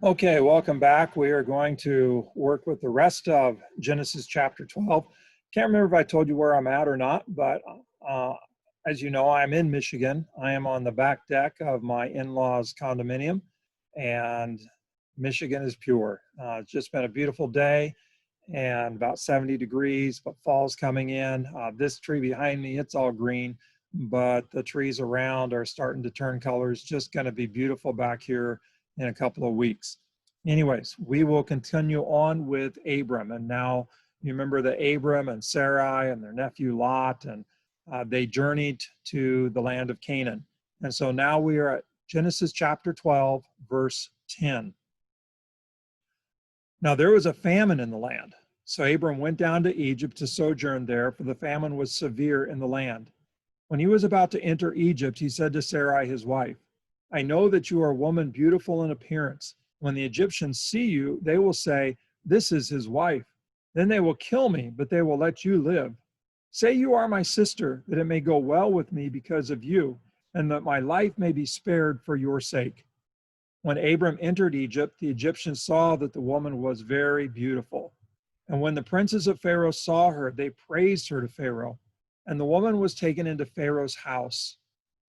Okay, welcome back. We are going to work with the rest of Genesis chapter 12. Can't remember if I told you where I'm at or not, but uh, as you know, I'm in Michigan. I am on the back deck of my in-laws condominium, and Michigan is pure. It's just been a beautiful day and about 70 degrees, but fall's coming in. This tree behind me, it's all green, but the trees around are starting to turn colors. Just going to be beautiful back here in a couple of weeks. Anyways, we will continue on with Abram. And now you remember that Abram and Sarai and their nephew Lot, and they journeyed to the land of Canaan. And so now we are at Genesis chapter 12, verse 10. Now there was a famine in the land. So Abram went down to Egypt to sojourn there, for the famine was severe in the land. When he was about to enter Egypt, he said to Sarai, his wife, I know that you are a woman beautiful in appearance. When the Egyptians see you, they will say, this is his wife. Then they will kill me, but they will let you live. Say you are my sister, that it may go well with me because of you, and that my life may be spared for your sake. When Abram entered Egypt, the Egyptians saw that the woman was very beautiful. And when the princes of Pharaoh saw her, they praised her to Pharaoh. And the woman was taken into Pharaoh's house.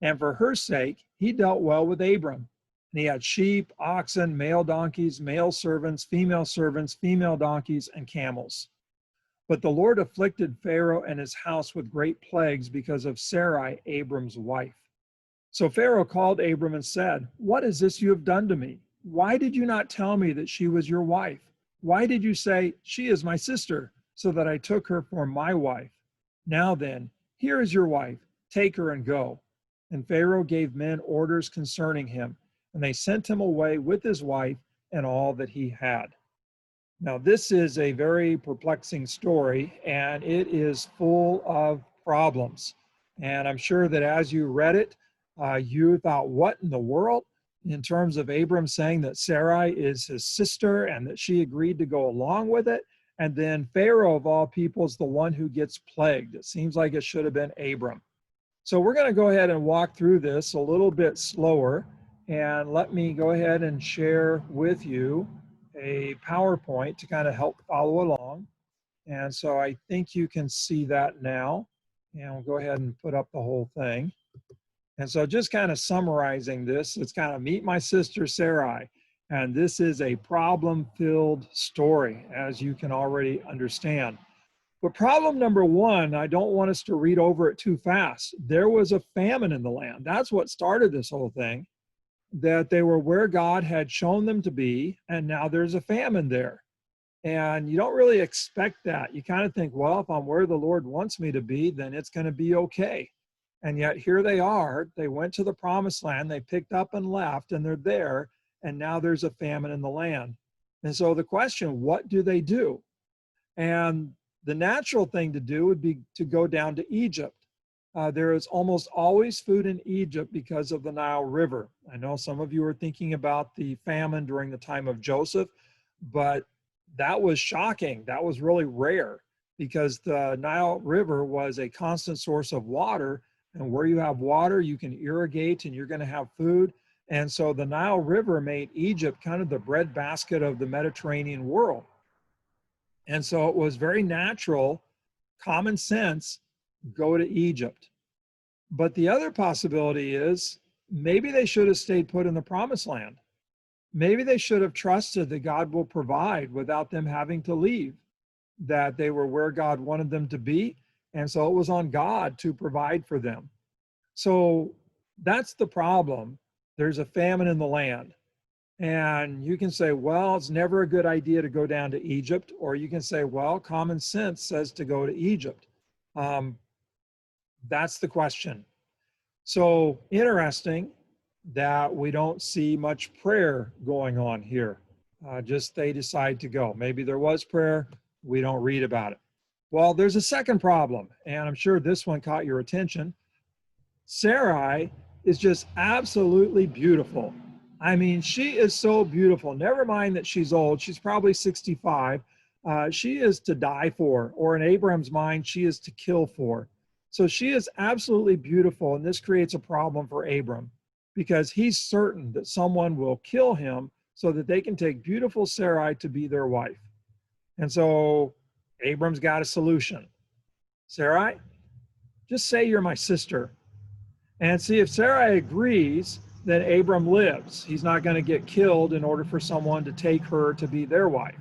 And for her sake, he dealt well with Abram. And he had sheep, oxen, male donkeys, male servants, female donkeys, and camels. But the Lord afflicted Pharaoh and his house with great plagues because of Sarai, Abram's wife. So Pharaoh called Abram and said, what is this you have done to me? Why did you not tell me that she was your wife? Why did you say, she is my sister, so that I took her for my wife? Now then, here is your wife. Take her and go. And Pharaoh gave men orders concerning him, and they sent him away with his wife and all that he had. Now, this is a very perplexing story, and it is full of problems. And I'm sure that as you read it, you thought, what in the world? In terms of Abram saying that Sarai is his sister and that she agreed to go along with it. And then Pharaoh, of all people, is the one who gets plagued. It seems like it should have been Abram. So we're going to go ahead and walk through this a little bit slower. And let me go ahead and share with you a PowerPoint to kind of help follow along. And so I think you can see that now. And we'll go ahead and put up the whole thing. And so just kind of summarizing this, it's kind of meet my sister Sarai. And this is a problem-filled story, as you can already understand. But problem number one, I don't want us to read over it too fast. There was a famine in the land. That's what started this whole thing, that they were where God had shown them to be, and now there's a famine there. And you don't really expect that. You kind of think, well, if I'm where the Lord wants me to be, then it's going to be okay. And yet here they are. They went to the promised land. They picked up and left, and they're there. And now there's a famine in the land. And so the question, what do they do? And the natural thing to do would be to go down to Egypt. There is almost always food in Egypt because of the Nile River. I know some of you are thinking about the famine during the time of Joseph, but that was shocking. That was really rare because the Nile River was a constant source of water. And where you have water, you can irrigate and you're going to have food. And so the Nile River made Egypt kind of the breadbasket of the Mediterranean world. And so it was very natural, common sense, go to Egypt. But the other possibility is maybe they should have stayed put in the promised land. Maybe they should have trusted that God will provide without them having to leave, that they were where God wanted them to be. And so it was on God to provide for them. So that's the problem. There's a famine in the land. And you can say, well, it's never a good idea to go down to Egypt. Or you can say, well, common sense says to go to Egypt. That's the question. So interesting that we don't see much prayer going on here. Just they decide to go. Maybe there was prayer. We don't read about it. Well, there's a second problem, and I'm sure this one caught your attention. Sarai is just absolutely beautiful. I mean, she is so beautiful. Never mind that she's old. She's probably 65. She is to die for, or in Abraham's mind, she is to kill for. So she is absolutely beautiful, and this creates a problem for Abram because he's certain that someone will kill him so that they can take beautiful Sarai to be their wife. And so Abram's got a solution. Sarai, just say you're my sister. And see, if Sarai agrees, then Abram lives. He's not going to get killed in order for someone to take her to be their wife.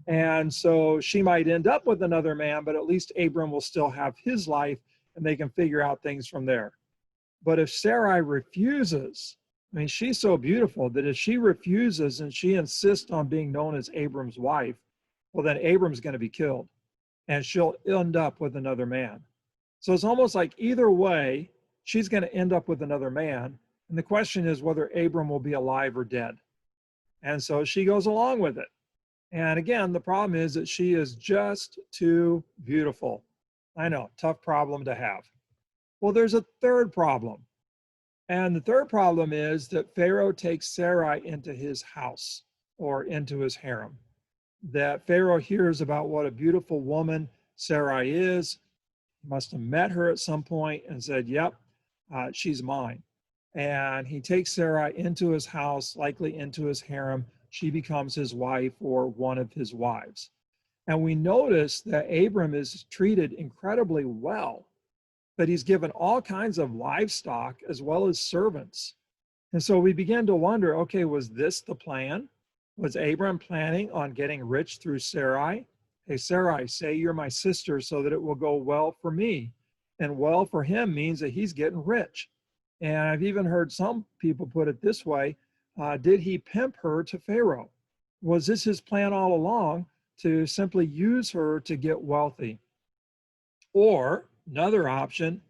And so she might end up with another man, but at least Abram will still have his life and they can figure out things from there. But if Sarai refuses, I mean, she's so beautiful that if she refuses and she insists on being known as Abram's wife, well, then Abram's going to be killed and she'll end up with another man. So it's almost like either way, she's going to end up with another man. And the question is whether Abram will be alive or dead. And so she goes along with it. And again, the problem is that she is just too beautiful. I know, tough problem to have. Well, there's a third problem. And the third problem is that Pharaoh takes Sarai into his house or into his harem. That Pharaoh hears about what a beautiful woman Sarai is. He must have met her at some point and said, yep, she's mine. And he takes Sarai into his house, likely into his harem. She becomes his wife or one of his wives. And we notice that Abram is treated incredibly well, that he's given all kinds of livestock as well as servants. And so we begin to wonder, okay, was this the plan? Was Abram planning on getting rich through Sarai? Hey, Sarai, say you're my sister so that it will go well for me. And well for him means that he's getting rich. And I've even heard some people put it this way, did he pimp her to Pharaoh? Was this his plan all along to simply use her to get wealthy? Or another option,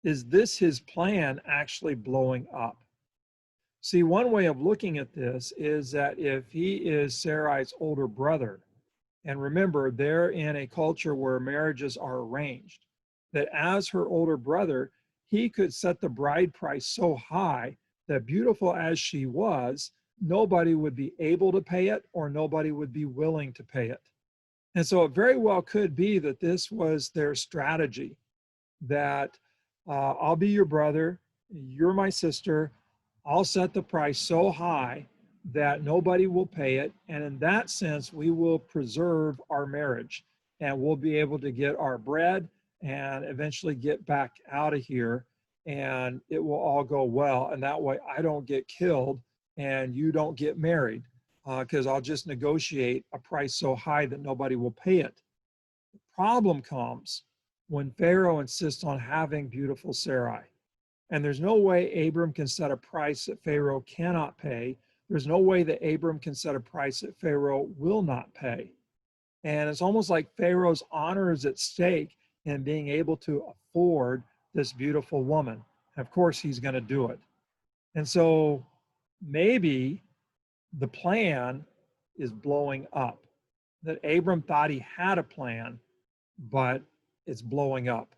is this his plan actually blowing up? See, one way of looking at this is that if he is Sarai's older brother, and remember, they're in a culture where marriages are arranged, that as her older brother, he could set the bride price so high that beautiful as she was, nobody would be able to pay it or nobody would be willing to pay it. And so it very well could be that this was their strategy, that I'll be your brother, you're my sister, I'll set the price so high that nobody will pay it. And in that sense, we will preserve our marriage and we'll be able to get our bread and eventually get back out of here and it will all go well. And that way I don't get killed and you don't get married because I'll just negotiate a price so high that nobody will pay it. The problem comes when Pharaoh insists on having beautiful Sarai. And there's no way Abram can set a price that Pharaoh cannot pay. There's no way that Abram can set a price that Pharaoh will not pay. And it's almost like Pharaoh's honor is at stake in being able to afford this beautiful woman. And of course, he's going to do it. And so maybe the plan is blowing up. That Abram thought he had a plan, but it's blowing up.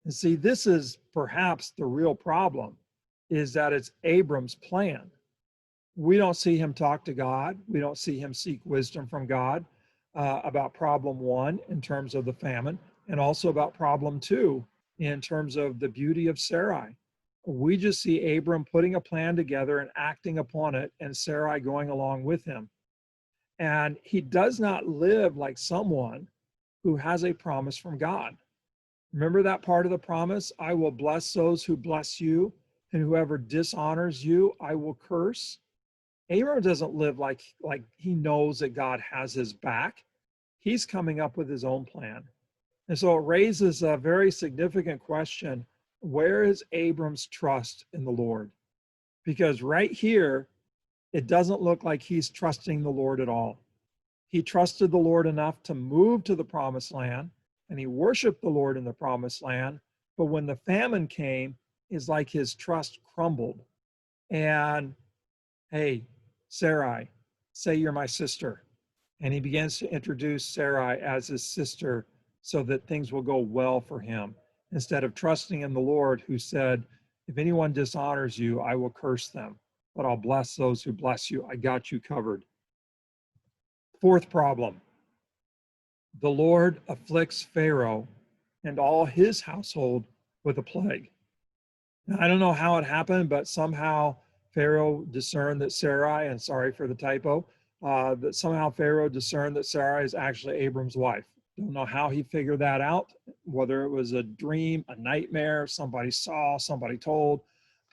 And see, this is perhaps the real problem, is that it's Abram's plan. We don't see him talk to God. We don't see him seek wisdom from God about problem one in terms of the famine, and also about problem two in terms of the beauty of Sarai. We just see Abram putting a plan together and acting upon it, and Sarai going along with him. And he does not live like someone who has a promise from God. Remember that part of the promise? I will bless those who bless you, and whoever dishonors you, I will curse. Abram doesn't live like he knows that God has his back. He's coming up with his own plan. And so it raises a very significant question. Where is Abram's trust in the Lord? Because right here, it doesn't look like he's trusting the Lord at all. He trusted the Lord enough to move to the promised land, and he worshiped the Lord in the promised land. But when the famine came, it's like his trust crumbled. And hey, Sarai, say you're my sister. And he begins to introduce Sarai as his sister so that things will go well for him, instead of trusting in the Lord, who said, if anyone dishonors you, I will curse them, but I'll bless those who bless you. I got you covered. Fourth problem, the Lord afflicts Pharaoh and all his household with a plague. Now, I don't know how it happened, but somehow Pharaoh discerned that Sarai, and sorry for the typo, that somehow Pharaoh discerned that Sarai is actually Abram's wife. Don't know how he figured that out, whether it was a dream, a nightmare, somebody saw, somebody told,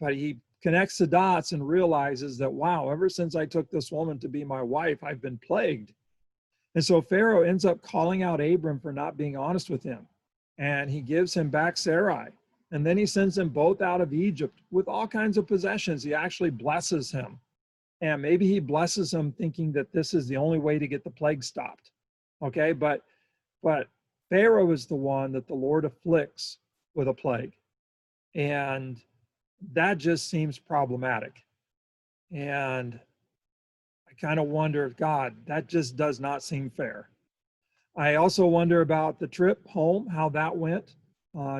but he connects the dots and realizes that, wow, ever since I took this woman to be my wife, I've been plagued. And so Pharaoh ends up calling out Abram for not being honest with him. And he gives him back Sarai. And then he sends them both out of Egypt with all kinds of possessions. He actually blesses him. And maybe he blesses him thinking that this is the only way to get the plague stopped. Okay, but Pharaoh is the one that the Lord afflicts with a plague. And that just seems problematic. And I kind of wonder, God, that just does not seem fair. I also wonder about the trip home, how that went.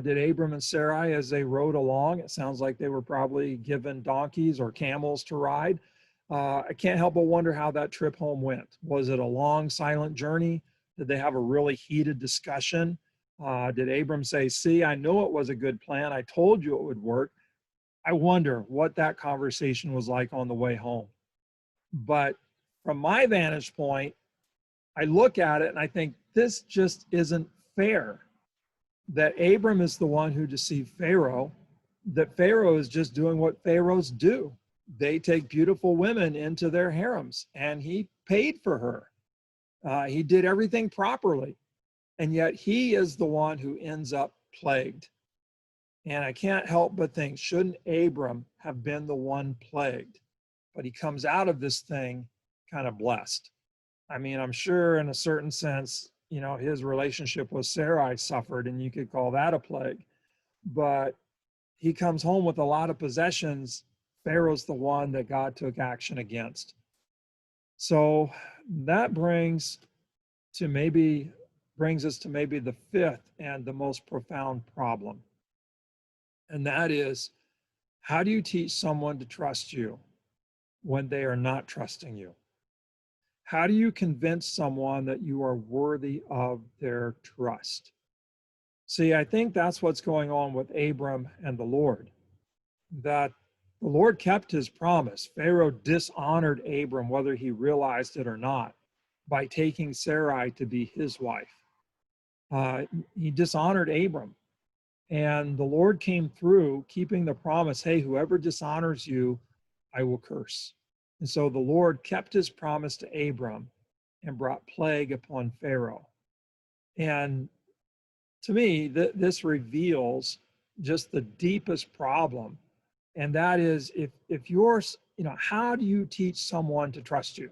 Did Abram and Sarai, as they rode along, it sounds like they were probably given donkeys or camels to ride. I can't help but wonder how that trip home went. Was it a long, silent journey? Did they have a really heated discussion? Did Abram say, see, I know it was a good plan. I told you it would work. I wonder what that conversation was like on the way home. But from my vantage point, I look at it and I think this just isn't fair. That Abram is the one who deceived Pharaoh, that Pharaoh is just doing what Pharaohs do. They take beautiful women into their harems, and he paid for her. He did everything properly, and yet he is the one who ends up plagued. And I can't help but think, shouldn't Abram have been the one plagued? But he comes out of this thing kind of blessed. I mean, I'm sure in a certain sense, you know, his relationship with Sarai suffered, and you could call that a plague. But he comes home with a lot of possessions. Pharaoh's the one that God took action against. So that brings us to maybe the fifth and the most profound problem. And that is, how do you teach someone to trust you when they are not trusting you? How do you convince someone that you are worthy of their trust? See, I think that's what's going on with Abram and the Lord, that the Lord kept his promise. Pharaoh dishonored Abram, whether he realized it or not, by taking Sarai to be his wife. He dishonored Abram. And the Lord came through, keeping the promise, hey, whoever dishonors you, I will curse. And so the Lord kept his promise to Abram and brought plague upon Pharaoh. And to me, this reveals just the deepest problem. And that is, if you're, how do you teach someone to trust you?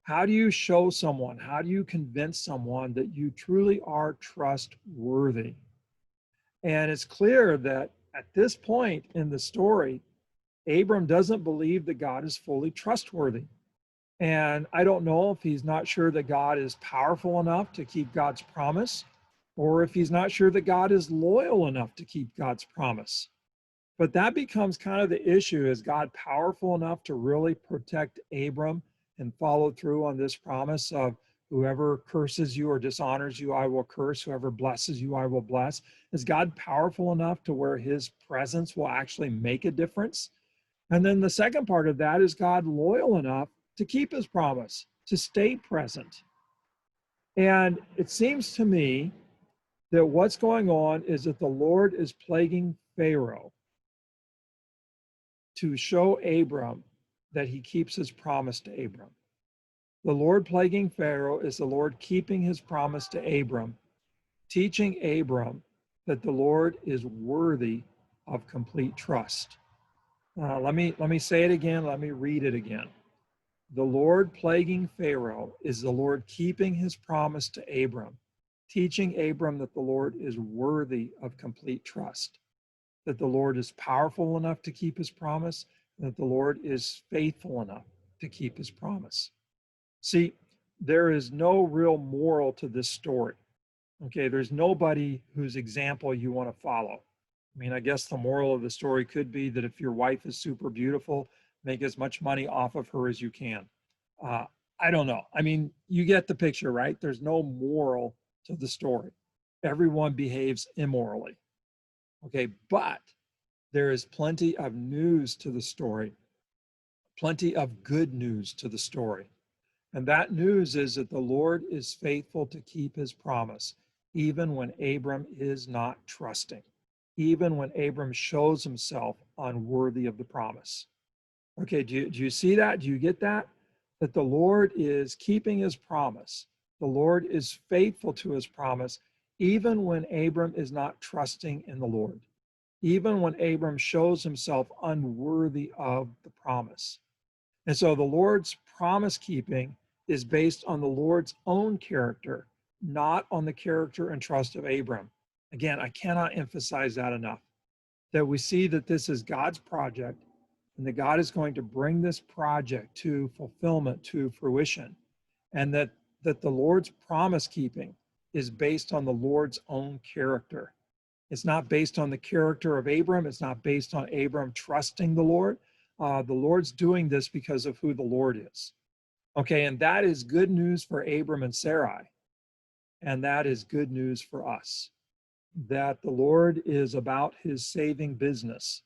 How do you show someone, how do you convince someone that you truly are trustworthy? And it's clear that at this point in the story, Abram doesn't believe that God is fully trustworthy. And I don't know if he's not sure that God is powerful enough to keep God's promise, or if he's not sure that God is loyal enough to keep God's promise. But that becomes kind of the issue. Is God powerful enough to really protect Abram and follow through on this promise of, whoever curses you or dishonors you, I will curse. Whoever blesses you, I will bless. Is God powerful enough to where his presence will actually make a difference? And then the second part of that, is God loyal enough to keep his promise, to stay present? And it seems to me that what's going on is that the Lord is plaguing Pharaoh to show Abram that he keeps his promise to Abram. The Lord plaguing Pharaoh is the Lord keeping his promise to Abram, teaching Abram that the Lord is worthy of complete trust. Let me say it again. Let me read it again. The Lord plaguing Pharaoh is the Lord keeping his promise to Abram, teaching Abram that the Lord is worthy of complete trust, that the Lord is powerful enough to keep his promise, and that the Lord is faithful enough to keep his promise. See, there is no real moral to this story. Okay, there's nobody whose example you want to follow. I mean, I guess the moral of the story could be that if your wife is super beautiful, make as much money off of her as you can. I don't know. I mean, you get the picture, right? There's no moral to the story. Everyone behaves immorally. Okay, but there is plenty of news to the story. plenty of good news to the story. And that news is that the Lord is faithful to keep his promise, even when Abram is not trusting, even when Abram shows himself unworthy of the promise. Okay, do you see that? Do you get that? That the Lord is keeping his promise. The Lord is faithful to his promise, even when Abram is not trusting in the Lord, even when Abram shows himself unworthy of the promise. And so the Lord's promise keeping is based on the Lord's own character, not on the character and trust of Abram. Again, I cannot emphasize that enough, that we see that this is God's project and that God is going to bring this project to fulfillment, to fruition, and that the Lord's promise keeping is based on the Lord's own character. It's not based on the character of Abram. It's not based on Abram trusting the Lord. The Lord's doing this because of who the Lord is. Okay, and that is good news for Abram and Sarai. And that is good news for us, that the Lord is about his saving business,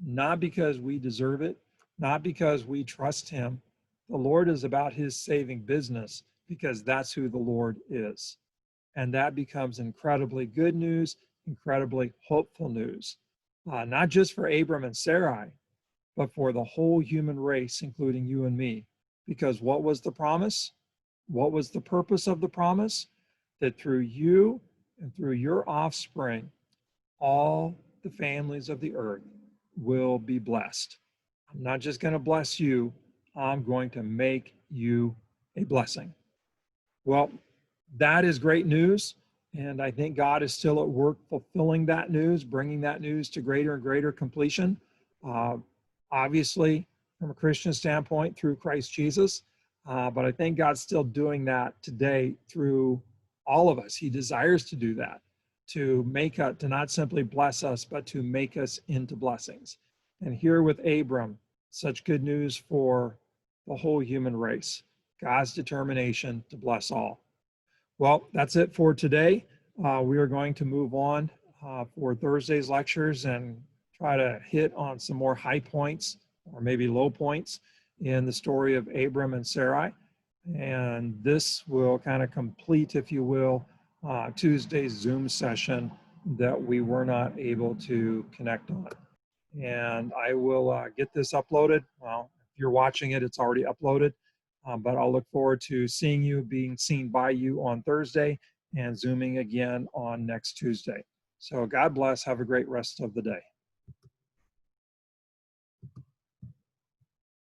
not because we deserve it, not because we trust him. The Lord is about his saving business because that's who the Lord is. And that becomes incredibly good news, incredibly hopeful news, not just for Abram and Sarai, but for the whole human race, including you and me. Because what was the promise? What was the purpose of the promise? That through you and through your offspring, all the families of the earth will be blessed. I'm not just going to bless you, I'm going to make you a blessing. Well, that is great news. And I think God is still at work fulfilling that news, bringing that news to greater and greater completion. Obviously, from a Christian standpoint, through Christ Jesus. But I think God's still doing that today through all of us. He desires to do that, to not simply bless us, but to make us into blessings. And here with Abram, such good news for the whole human race, God's determination to bless all. Well, that's it for today. We are going to move on for Thursday's lectures and try to hit on some more high points or maybe low points in the story of Abram and Sarai. And this will kind of complete, if you will, Tuesday's Zoom session that we were not able to connect on. And I will get this uploaded. Well, if you're watching it, it's already uploaded. But I'll look forward to seeing you, being seen by you on Thursday, and Zooming again on next Tuesday. So God bless. Have a great rest of the day.